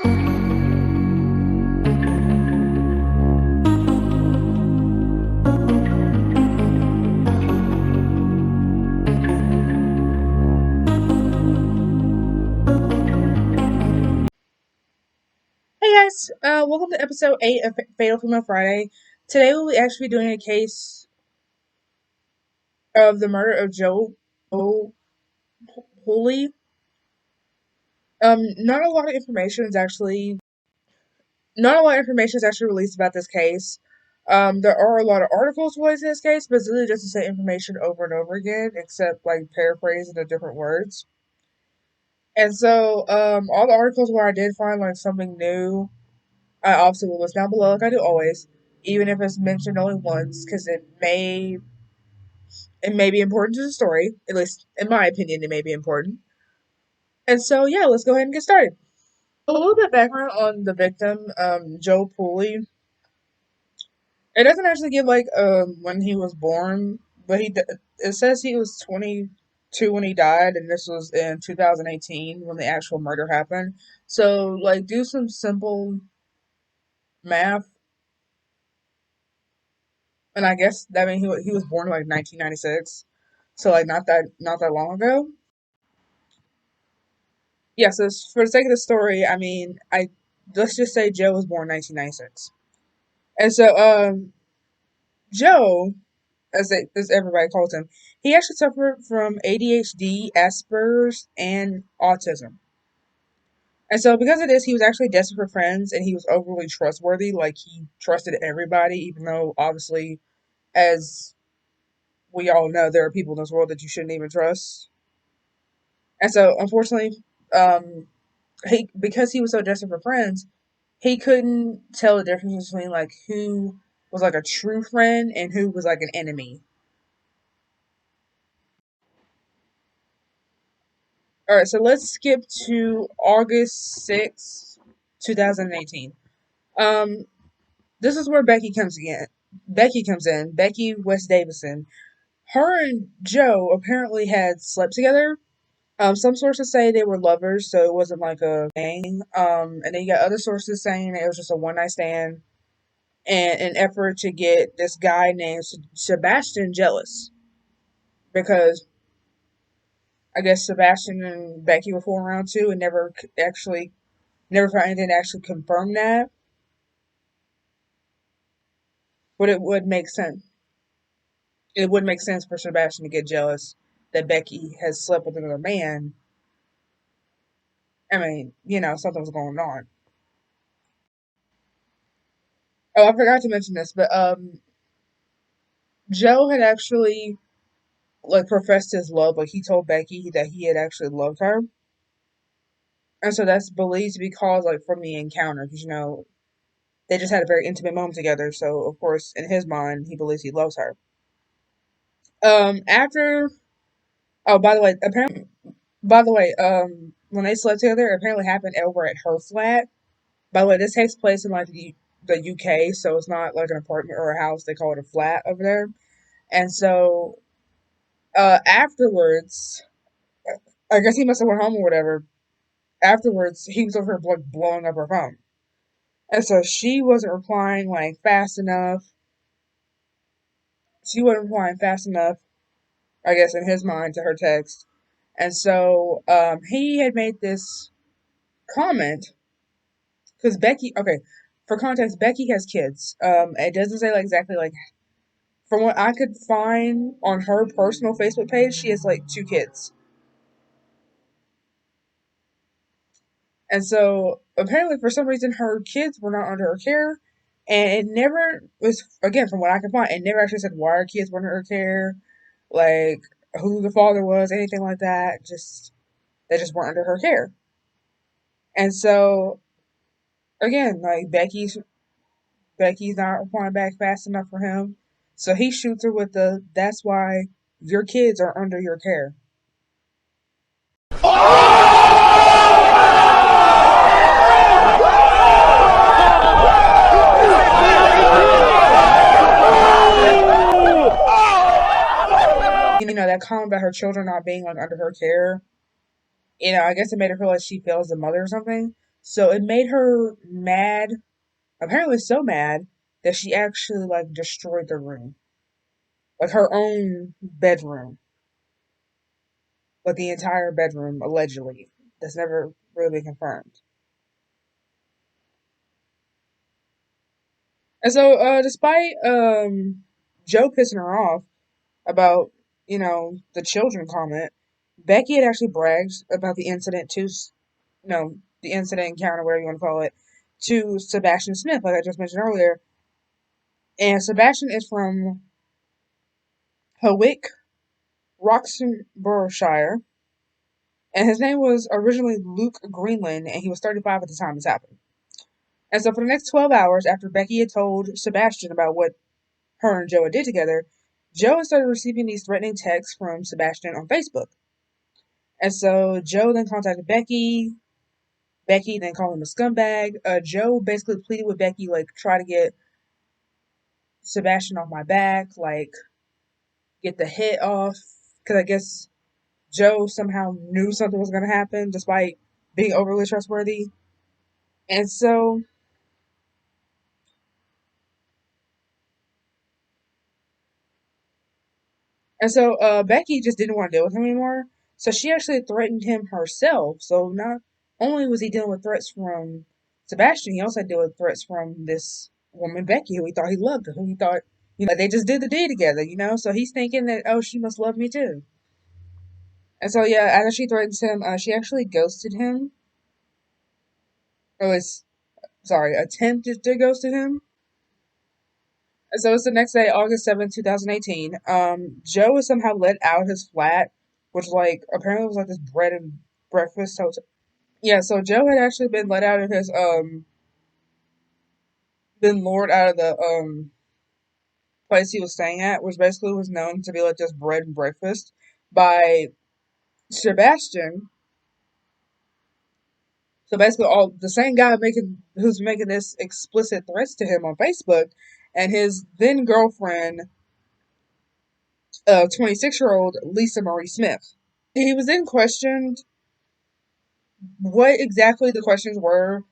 Hey guys, welcome to episode 8 of Fatal Female Friday. Today we'll be actually doing a case of the murder of Joe Pooley. Not a lot of information is actually released about this case. There are a lot of articles related to this case, but it's really just the same information over and over again, except like paraphrased into different words. And so, all the articles where I did find like something new, I obviously will list down below like I do always, even if it's mentioned only once, because it may be important to the story. At least, in my opinion, it may be important. And so, yeah, let's go ahead and get started. A little bit of background on the victim, Joe Pooley. It doesn't actually give like when he was born, but it says he was 22 when he died, and this was in 2018 when the actual murder happened. So, like, do some simple math, and I guess that means he was born in like 1996, so like not that long ago. Yeah, so for the sake of the story, I mean, I let's just say Joe was born 1996, and so Joe, as everybody calls him, he actually suffered from ADHD, Asperger's, and autism. And so because of this, he was actually desperate for friends, and he was overly trustworthy. Like he trusted everybody, even though obviously, as we all know, there are people in this world that you shouldn't even trust. And so, unfortunately, um, he because he was so desperate for friends, he couldn't tell the difference between like who was like a true friend and who was like an enemy. All right, so let's skip to August 6th, 2018. Um, this is where Becky comes in. Becki West Davidson. Her and Joe apparently had slept together. Some sources say they were lovers, so it wasn't like a thing. And then you got other sources saying it was just a one night stand and an effort to get this guy named Sebastian jealous because I guess Sebastian and Becky were fooling around too and never found anything to actually confirm that. But it would make sense. It would make sense for Sebastian to get jealous that Becky has slept with another man. I mean, something's going on. Oh, I forgot to mention this, but Joe had actually like professed his love. Like he told Becky that he had actually loved her, and so that's believed to be caused like from the encounter because they just had a very intimate moment together. So of course, in his mind, he believes he loves her. After oh, by the way, when they slept together, it apparently happened over at her flat. By the way, this takes place in like the UK, so it's not like an apartment or a house. They call it a flat over there. And so afterwards, I guess he must have went home or whatever. Afterwards, he was over like blowing up her phone, and so she wasn't replying like fast enough. She wasn't replying fast enough, I guess, in his mind to her text. And so he had made this comment because Becky. Okay, for context, Becky has kids. It doesn't say like exactly like from what I could find on her personal Facebook page, she has like two kids. And so apparently, for some reason, her kids were not under her care. And it never was, again, from what I could find, it never actually said why her kids were under her care, like who the father was, anything like that. They just weren't under her care. And so, again, like Becky's not replying back fast enough for him. So he shoots her with that's why your kids are under your care. That comment about her children not being like under her care, I guess it made her feel like she fails the mother or something. So it made her mad, apparently so mad that she actually like destroyed the room, like her own bedroom, like the entire bedroom allegedly. That's never really been confirmed. And so, despite Joe pissing her off about the children comment, Becki had actually bragged about the incident to the incident encounter, whatever you want to call it, to Sebastian Smith, like I just mentioned earlier. And Sebastian is from Hawick, Roxburghshire, and his name was originally Luke Greenland, and he was 35 at the time this happened. And so, for the next 12 hours after Becki had told Sebastian about what her and Joe did together, Joe started receiving these threatening texts from Sebastian on Facebook. And so Joe then contacted Becki. Becki then called him a scumbag. Joe basically pleaded with Becki, like, try to get Sebastian off my back, like, get the hit off. Because I guess Joe somehow knew something was going to happen despite being overly trustworthy. And so Becki just didn't want to deal with him anymore. So she actually threatened him herself. So not only was he dealing with threats from Sebastian, he also had to deal with threats from this woman, Becki, who he thought he loved, who he thought, they just did the deed together. So he's thinking that, oh, she must love me too. And so, yeah, after she threatens him, she actually ghosted him. Or was, sorry, attempted to ghost him. And so it's the next day, August 7th, 2018. Joe was somehow let out of his flat, which like apparently was like this bread and breakfast hotel. Yeah, so Joe had actually been let out of his been lured out of the place he was staying at, which basically was known to be like just bread and breakfast by Sebastian. So basically all the same guy making who's making this explicit threats to him on Facebook, and his then girlfriend, 26-year-old Lisa Marie Smith. He was then questioned. What exactly the questions were,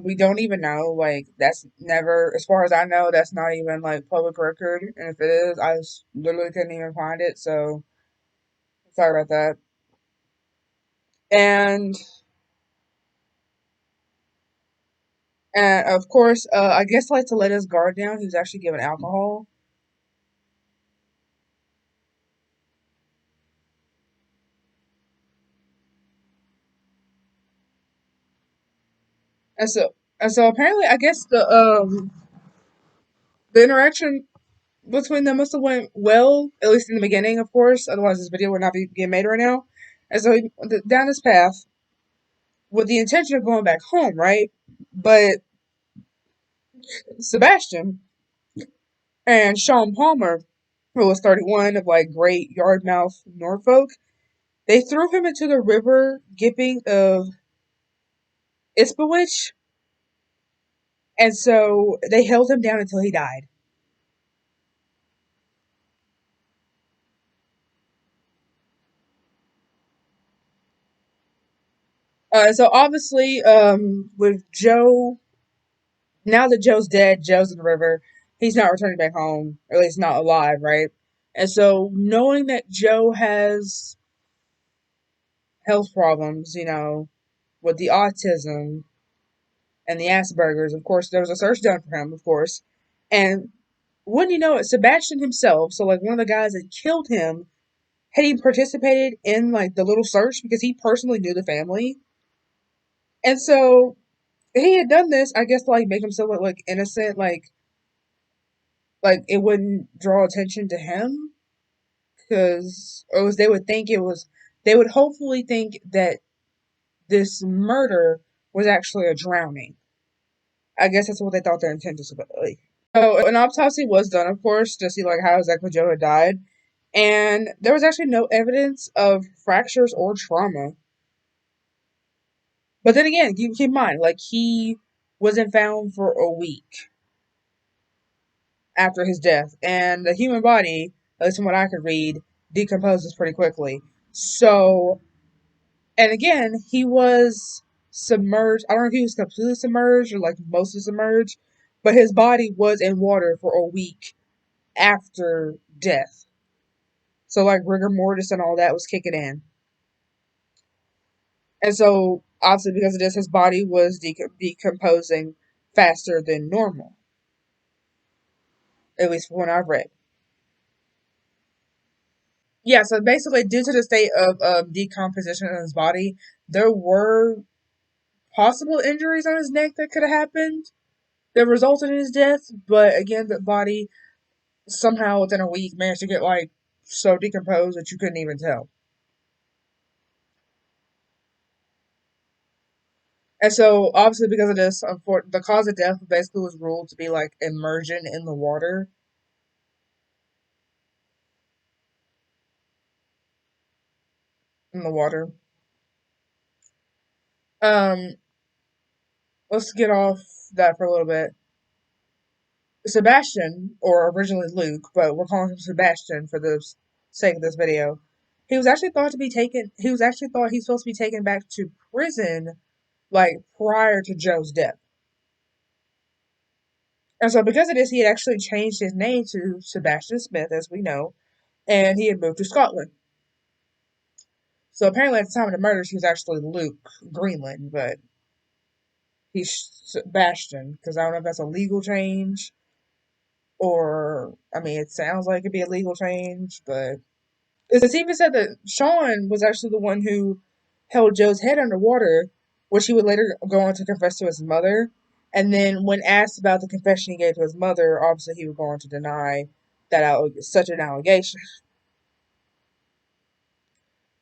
we don't even know. Like, that's never, as far as I know, that's not even like public record. And if it is, I just literally couldn't even find it. So sorry about that. And and of course, I guess like to let his guard down, he was actually given alcohol. And so apparently, I guess the interaction between them must have went well, at least in the beginning, of course. Otherwise, this video would not be getting made right now. And so down this path with the intention of going back home, right? But Sebastian and Sean Palmer, who was 31 of like Great Yardmouth, Norfolk, they threw him into the river Gipping of ipswich, and so they held him down until he died. So obviously, with Joe, now that Joe's dead, Joe's in the river, he's not returning back home, or at least not alive, right? And so knowing that Joe has health problems, with the autism and the Asperger's. Of course, there was a search done for him, of course. And wouldn't you know it, Sebastian himself, so like one of the guys that killed him, had he participated in like the little search because he personally knew the family. And so he had done this, I guess, to, like make himself look like innocent, like it wouldn't draw attention to him because, or was they would think it was, they would hopefully think that this murder was actually a drowning. I guess that's what they thought their intent was about. So an autopsy was done, of course, to see like how exactly Joe had died, and there was actually no evidence of fractures or trauma. But then again, keep in mind, like he wasn't found for a week after his death, and the human body, at least from what I could read, decomposes pretty quickly. So, and again, he was submerged. I don't know if he was completely submerged or like mostly submerged, but his body was in water for a week after death. So like rigor mortis and all that was kicking in. And so obviously because of this, his body was decomposing faster than normal, at least from what I've read. Yeah, so basically, due to the state of decomposition in his body, there were possible injuries on his neck that could have happened that resulted in his death. But again, the body somehow within a week managed to get like so decomposed that you couldn't even tell. And so, obviously, because of this, the cause of death basically was ruled to be like immersion in the water. In the water. Um, let's get off that for a little bit. Sebastian, or originally Luke, but we're calling him Sebastian for the sake of this video. He was actually thought to be taken. He was actually thought he's supposed to be taken back to prison, like prior to Joe's death. And so, because of this, he had actually changed his name to Sebastian Smith, as we know, and he had moved to Scotland. So apparently, at the time of the murders, he was actually Luke Greenland, but he's Sebastian because I don't know if that's a legal change or I mean, it sounds like it'd be a legal change, but it's even said that Sean was actually the one who held Joe's head underwater, which he would later go on to confess to his mother. And then, when asked about the confession he gave to his mother, obviously he would go on to deny such an allegation.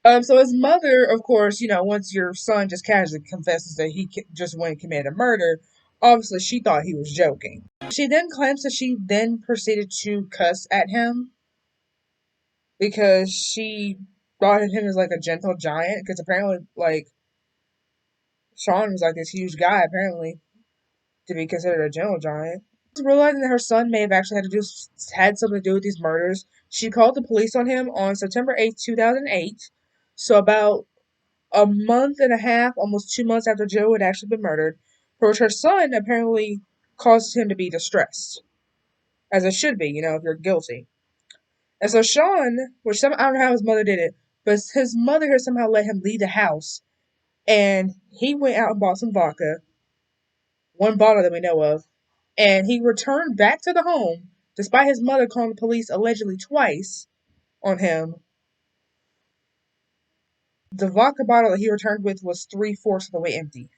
So his mother, of course, once your son just casually confesses that he just went and committed a murder, obviously she thought he was joking. She then claims that she then proceeded to cuss at him because she thought of him as like a gentle giant. Because apparently, like Sean was like this huge guy, apparently to be considered a gentle giant. Realizing that her son may have actually had something to do with these murders, she called the police on him on September 8th, 2008. So about a month and a half, almost 2 months after Joe had actually been murdered, for which her son apparently caused him to be distressed, as it should be, if you're guilty. And so Sean, I don't know how his mother did it, but his mother had somehow let him leave the house, and he went out and bought some vodka, one bottle that we know of, and he returned back to the home, despite his mother calling the police allegedly twice on him. The vodka bottle that he returned with was 3/4 of the way empty,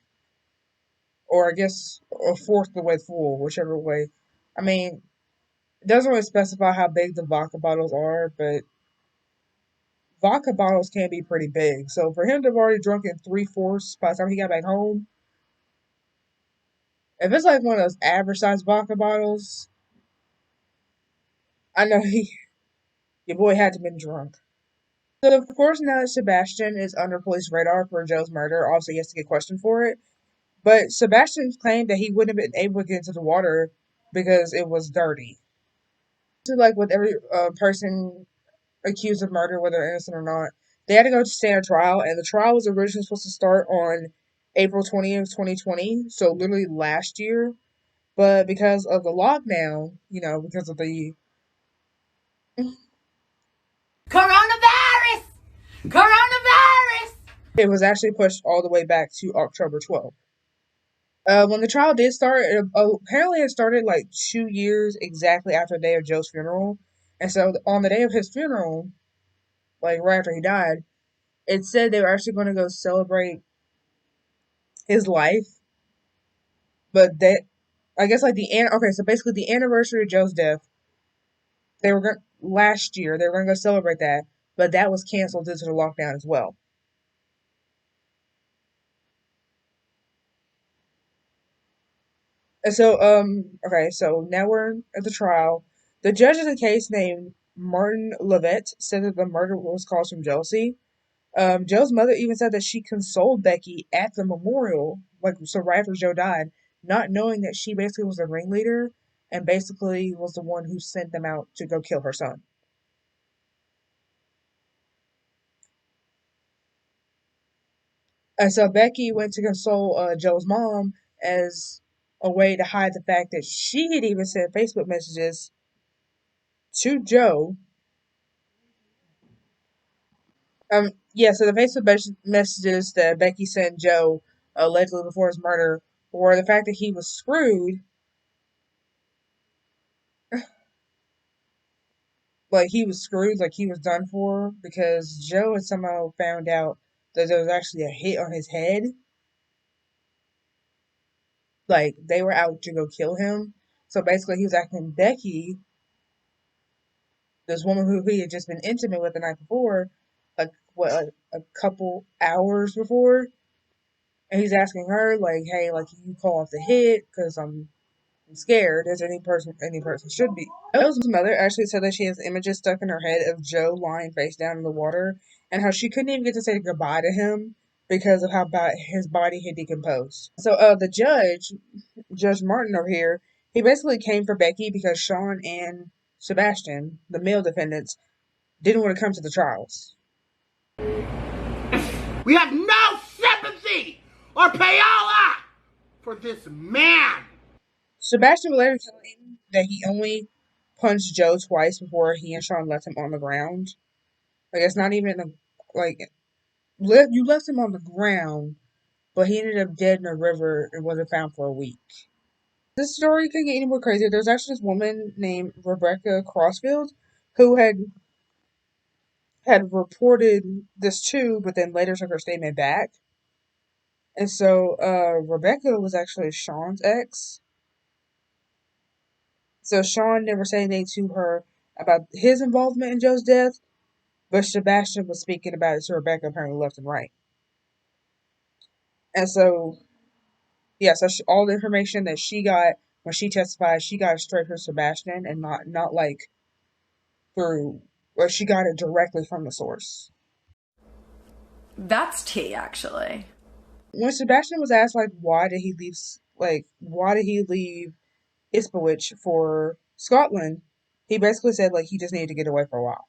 or I guess a fourth of the way full, whichever way. I mean, it doesn't really specify how big the vodka bottles are, but vodka bottles can be pretty big. So for him to have already drunk in 3/4 by the time he got back home, if it's like one of those average sized vodka bottles, I know your boy had to have been drunk. So of course now that Sebastian is under police radar for Joe's murder, obviously he has to get questioned for it. But Sebastian claimed that he wouldn't have been able to get into the water because it was dirty. So like with every person accused of murder, whether innocent or not, they had to go to stand trial, and the trial was originally supposed to start on April 20th, 2020, so literally last year. But because of the lockdown, because of the Coronavirus! Coronavirus! it was actually pushed all the way back to October 12th. When the trial did start, apparently it started like 2 years exactly after the day of Joe's funeral. And so on the day of his funeral, like right after he died, it said they were actually going to go celebrate his life. But that, I guess like okay, so basically the anniversary of Joe's death, they were going last year, they were going to go celebrate that, but that was canceled due to the lockdown as well. And so, okay, so now we're at the trial. The judge in the case named Martin Levette said that the murder was caused from jealousy. Joe's mother even said that she consoled Becki at the memorial, like so right after Joe died, not knowing that she basically was the ringleader and basically was the one who sent them out to go kill her son. And so Becky went to console Joe's mom as a way to hide the fact that she had even sent Facebook messages to Joe. Yeah, so the Facebook messages that Becky sent Joe allegedly before his murder were the fact that he was screwed, like he was screwed, like he was done for, because Joe had somehow found out that there was actually a hit on his head. Like they were out to go kill him. So basically, he was acting Becky, this woman who he had just been intimate with the night before, like what, like a couple hours before, and he's asking her like, "Hey, like, can you call off the hit? Because I'm scared, as any person should be." Joe's mother actually said that she has images stuck in her head of Joe lying face down in the water, and how she couldn't even get to say goodbye to him because of how bad his body had decomposed. So, the Judge Martin over here, he basically came for Becky because Sean and Sebastian, the male defendants, didn't want to come to the trials. We have no sympathy or payola for this man. Sebastian would later claim that he only punched Joe twice before he and Sean left him on the ground. Like, it's not even like you left him on the ground, but he ended up dead in a river and wasn't found for a week. This story could get any more crazier. There's actually this woman named Rebecca Crossfield who had reported this too, but then later took her statement back. And so Rebecca was actually Sean's ex. So Sean never said anything to her about his involvement in Joe's death, but Sebastian was speaking about it to Rebecca apparently left and right. And so, yeah, so all the information that she got when she testified, she got it straight from Sebastian and not like through, or she got it directly from the source. That's tea, actually. When Sebastian was asked like why did he leave Ipswich for Scotland, he basically said like he just needed to get away for a while.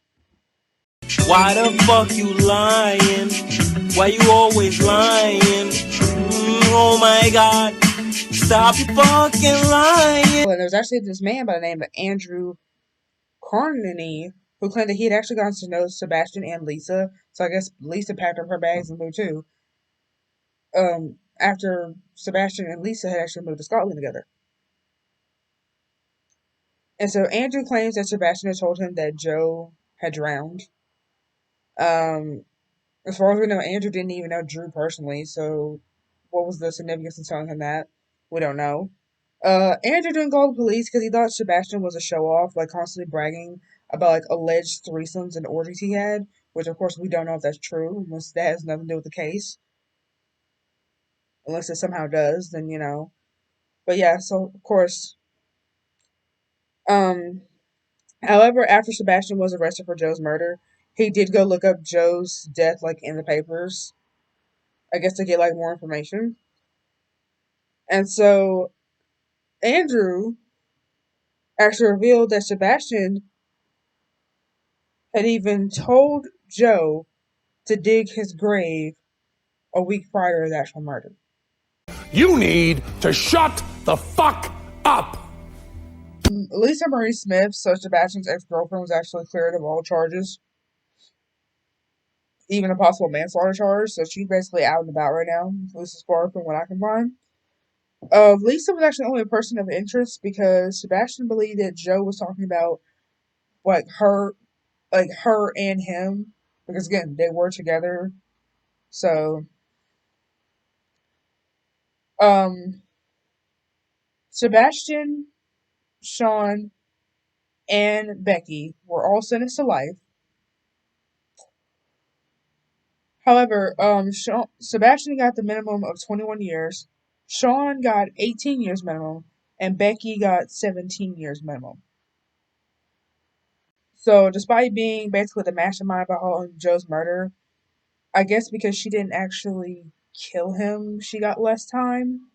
Why the fuck you lying? Why you always lying? Oh my god, stop you fucking lying. And there was actually this man by the name of Andrew Carney who claimed that he had actually gotten to know Sebastian and Lisa. So I guess Lisa packed up her bags and moved too. After Sebastian and Lisa had actually moved to Scotland together. And so Andrew claims that Sebastian had told him that Joe had drowned. Um, as far as we know, Andrew didn't even know Drew personally, so what was the significance of telling him that? We don't know. Andrew didn't call the police because he thought Sebastian was a show off, like constantly bragging about like alleged threesomes and orgies he had, which of course we don't know if that's true, unless that has nothing to do with the case. Unless it somehow does, then you know. But yeah, so of course, um, however, after Sebastian was arrested for Joe's murder, he did go look up Joe's death like in the papers, I guess to get like more information. And so Andrew actually revealed that Sebastian had even told Joe to dig his grave a week prior to the actual murder. You need to shut the fuck up. Lisa Marie Smith, so Sebastian's ex-girlfriend, was actually cleared of all charges, even a possible manslaughter charge. So she's basically out and about right now, at least as far from what I can find. Lisa was actually only a person of interest because Sebastian believed that Joe was talking about like her and him, because again they were together. So um, Sebastian, Sean, and Becky were all sentenced to life. However, Sebastian got the minimum of 21 years, Sean got 18 years minimum, and Becky got 17 years minimum. So, despite being basically the mastermind behind Joe's murder, I guess because she didn't actually kill him, she got less time.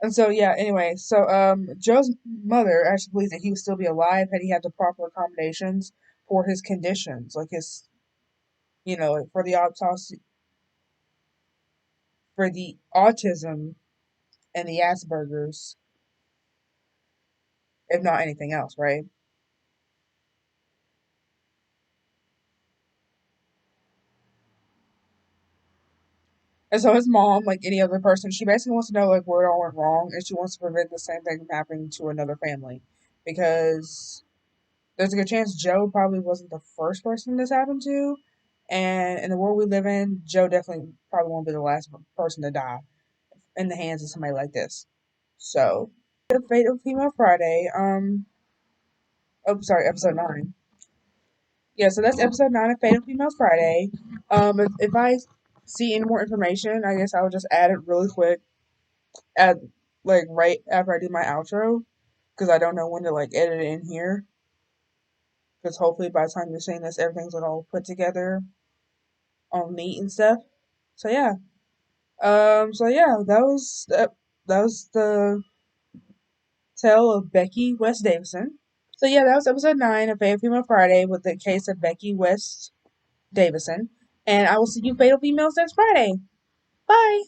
And so, yeah, anyway, so Joe's mother actually believes that he would still be alive had he had the proper accommodations for his conditions, like his, like for the autopsy, for the autism and the Asperger's, if not anything else, right? And so his mom, like any other person, she basically wants to know like where it all went wrong, and she wants to prevent the same thing from happening to another family, because there's a good chance Joe probably wasn't the first person this happened to, and in the world we live in, Joe definitely probably won't be the last person to die in the hands of somebody like this. So, the Fate of Female Friday. Oh, sorry, episode 9. Yeah, so that's episode 9 of Fatal Females Friday. If I see any more information, I guess I'll just add it really quick at like right after I do my outro, because I don't know when to like edit it in here. Because hopefully by the time you're seeing this, everything's like all put together on neat and stuff. So yeah. So yeah, that was the tale of Becki West Davidson. So yeah, that was episode 9 of Fatal Female Friday with the case of Becki West Davidson. And I will see you fatal females next Friday. Bye.